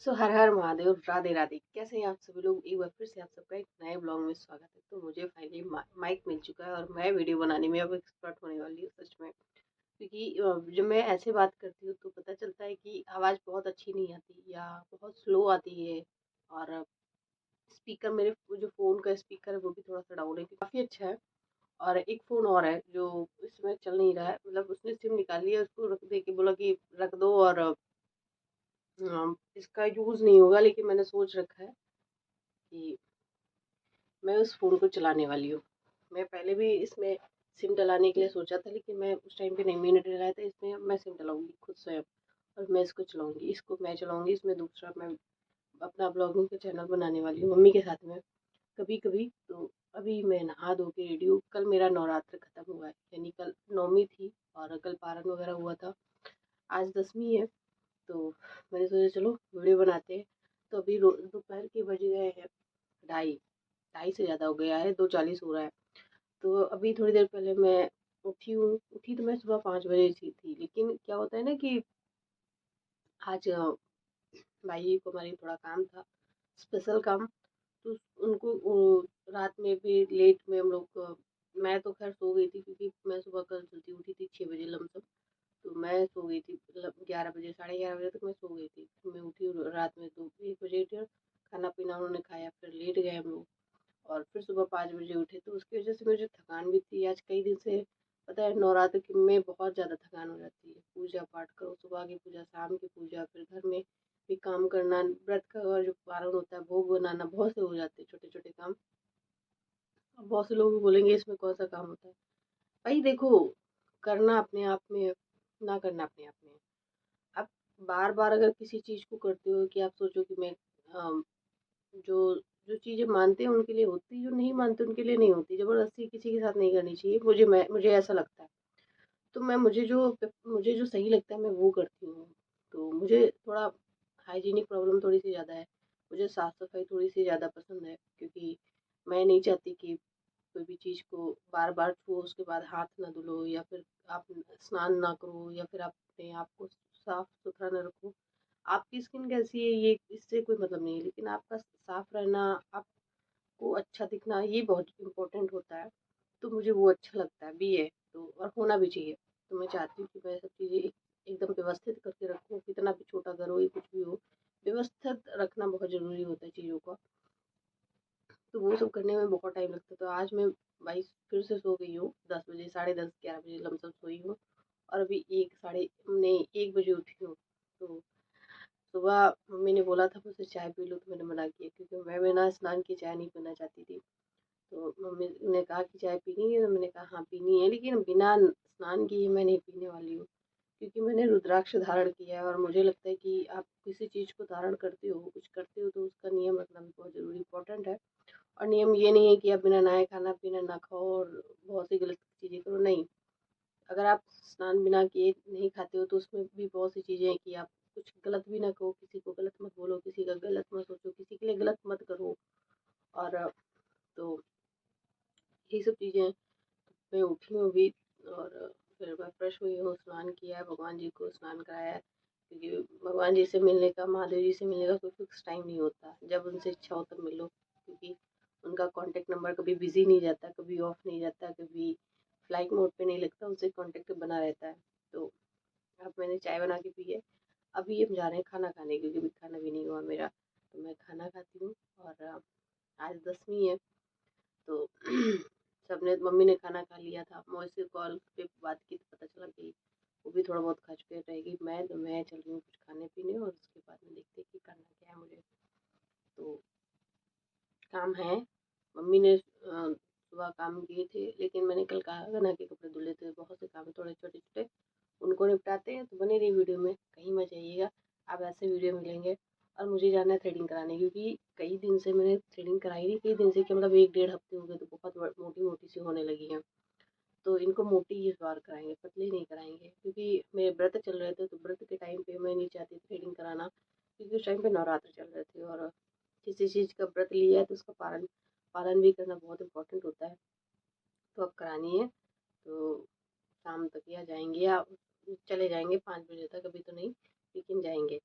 हर हर महादेव, राधे राधे। कैसे हैं आप सभी लोग? एक बार फिर से आप सबका एक नए ब्लॉग में स्वागत है। तो मुझे फाइनली माइक मिल चुका है और मैं वीडियो बनाने में अब एक्सपर्ट होने वाली हूँ सच में। क्योंकि जब मैं ऐसे बात करती हूँ तो पता चलता है कि आवाज़ बहुत अच्छी नहीं आती या बहुत स्लो आती है। और स्पीकर, मेरे जो फ़ोन का स्पीकर है वो भी थोड़ा सा डाउन है, काफ़ी अच्छा है। और एक फ़ोन और है जो इसमें चल नहीं रहा है, मतलब उसने सिम निकाली है, उसको रख दे के बोला कि रख दो और इसका यूज़ नहीं होगा, लेकिन मैंने सोच रखा है कि मैं उस फ़ोन को चलाने वाली हूँ। मैं पहले भी इसमें सिम डलाने के लिए सोचा था, लेकिन मैं उस टाइम पे नहीं, मैंने डलाया था। इसमें मैं सिम डलाऊँगी खुद स्वयं और मैं इसको चलाऊँगी, इसको मैं चलाऊँगी। इसमें दूसरा मैं अपना ब्लॉगिंग का चैनल बनाने वाली हूँ मम्मी के साथ में कभी-कभी। तो अभी मैं नहा धो के रेडी हूँ। कल मेरा नवरात्र खत्म हुआ है, यानी कल नवमी थी और कल पारण वगैरह हुआ था। आज 10वीं है, तो मैंने सोचा चलो वीडियो बनाते हैं। तो अभी दोपहर के बज गए हैं 2:30, 2:30 से ज़्यादा हो गया है, 2:40 हो रहा है। तो अभी थोड़ी देर पहले मैं उठी हूँ। उठी तो मैं सुबह 5 बजे सी थी, लेकिन क्या होता है ना कि आज भाई जी को हमारी थोड़ा काम था, स्पेशल काम। तो उनको रात में भी लेट में हम लोग मैं तो खैर सो गई थी, क्योंकि मैं सुबह कल जल्दी उठी थी 6 बजे लमसम। तो मैं सो गई थी, मतलब 11 बजे, साढ़े 11 बजे तक मैं सो गई थी। फिर मैं उठी रात में तो 1 बजे उठी और खाना पीना उन्होंने खाया, फिर लेट गए हम लोग और फिर सुबह 5 बजे उठे। तो उसकी वजह से मुझे थकान भी थी आज कई दिन से। पता है, नवरात्र में बहुत ज़्यादा थकान हो जाती है। पूजा पाठ करो, सुबह की पूजा, शाम की पूजा, फिर घर में भी काम करना, व्रत का जो पारण होता है, भोग बनाना, बहुत से हो जाते हैं छोटे छोटे काम। अब बहुत से लोग बोलेंगे इसमें कौन सा काम होता है। भाई देखो, करना अपने आप में है, ना करना अपने आप में है। आप बार बार अगर किसी चीज़ को करते हो कि आप सोचो कि मैं जो जो चीज़ें मानते हैं उनके लिए होती, जो नहीं मानते उनके लिए नहीं होती। ज़बरदस्ती किसी के साथ नहीं करनी चाहिए, मुझे ऐसा लगता है। तो मुझे जो सही लगता है मैं वो करती हूँ। तो मुझे थोड़ा हाइजीनिक प्रॉब्लम थोड़ी सी ज़्यादा है। मुझे साफ़ सफाई थोड़ी सी ज़्यादा पसंद है, क्योंकि मैं नहीं चाहती कि कोई भी चीज़ को बार बार छुओ, उसके बाद हाथ ना धुलो, या फिर आप स्नान ना करो, या फिर आप अपने आप को साफ सुथरा ना रखो। आपकी स्किन कैसी है ये इससे कोई मतलब नहीं है, लेकिन आपका साफ रहना, आपको अच्छा दिखना, ये बहुत इम्पोर्टेंट होता है। तो मुझे वो अच्छा लगता है भी है, तो और होना भी चाहिए। तो मैं चाहती हूँ कि मैं सब चीज़ें एकदम व्यवस्थित करके रखूँ, कितना भी छोटा घर हो या कुछ भी हो, व्यवस्थित रखना बहुत ज़रूरी होता है चीज़ों का। तो वो सब करने में बहुत टाइम लगता है। तो आज मैं भाई फिर से सो गई हूँ 10 बजे, साढ़े 10, 11 बजे लमसम सोई हूँ और अभी 1 साढ़े नहीं 1 बजे उठी हूँ। तो सुबह मम्मी ने बोला था मुझसे चाय पी लो, तो मैंने मना किया, क्योंकि मैं बिना स्नान किए चाय नहीं पीना चाहती थी। तो मम्मी ने कहा कि चाय पीनी है, तो मैंने कहा हाँ पीनी है, लेकिन बिना स्नान किए मैं नहीं पीने वाली हूँ। क्योंकि मैंने रुद्राक्ष धारण किया है और मुझे लगता है कि आप किसी चीज़ को धारण करते हो, कुछ करते हो, तो उसका नियम रखना भी बहुत ज़रूरी इम्पोर्टेंट है। और नियम ये नहीं है कि आप बिना नहाए खाना पीना ना खाओ और बहुत सी गलत चीज़ें करो, नहीं। अगर आप स्नान बिना किए नहीं खाते हो तो उसमें भी बहुत सी चीज़ें हैं कि आप कुछ गलत भी ना कहो, किसी को गलत मत बोलो, किसी का गलत मत सोचो, किसी के लिए गलत मत करो। और तो यही सब चीज़ें। मैं उठी हूँ अभी और फिर मैं फ्रेश हुई हूँ, स्नान किया है, भगवान जी को स्नान कराया है, क्योंकि भगवान जी से मिलने का, महादेव जी से मिलने का कोई फिक्स टाइम नहीं होता। जब उनसे इच्छा हो तब मिलो, क्योंकि उनका कॉन्टैक्ट नंबर कभी बिजी नहीं जाता, कभी ऑफ नहीं जाता, कभी फ्लाइट मोड पे नहीं लगता, उनसे कॉन्टैक्ट बना रहता है। तो अब मैंने चाय बना के पी है। अभी हम जा रहे हैं खाना खाने, क्योंकि अभी खाना भी नहीं हुआ मेरा। तो मैं खाना खाती हूँ और आज 10वीं है। तो सबने, मम्मी ने खाना खा लिया था, मैं से कॉल पे बात की तो पता चला कि वो भी थोड़ा बहुत खा चुके रहेगी। मैं चल रही हूँ कुछ खाने पीने, और उसके बाद में देखते हैं कि करना क्या है मुझे। तो काम है, मम्मी ने सुबह काम किए थे, लेकिन मैंने कल गना के कपड़े धुले थे, बहुत से काम है थोड़े छोटे छोटे, उनको निपटाते हैं। तो बने रही वीडियो में, कहीं मत जाइएगा, आप ऐसे वीडियो मिलेंगे। और मुझे जाना है थ्रेडिंग कराने, क्योंकि कई दिन से मैंने थ्रेडिंग कराई नहीं, कई दिन से, कि मतलब 1 डेढ़ हफ्ते हो गए, तो बहुत मोटी मोटी सी होने लगी हैं। तो इनको मोटी इस बार कराएंगे, पतली नहीं कराएंगे, क्योंकि मेरे व्रत चल रहे थे। तो व्रत के टाइम पे मैं नहीं चाहती थ्रेडिंग कराना, क्योंकि उस टाइम पे नवरात्र चल रहे थे और किसी चीज़ का व्रत लिया है तो उसका पालन पालन भी करना बहुत इम्पोर्टेंट होता है। तो अब करानी है, तो शाम तक या जाएंगे या चले जाएंगे 5 बजे तक, अभी तो नहीं, लेकिन जाएंगे।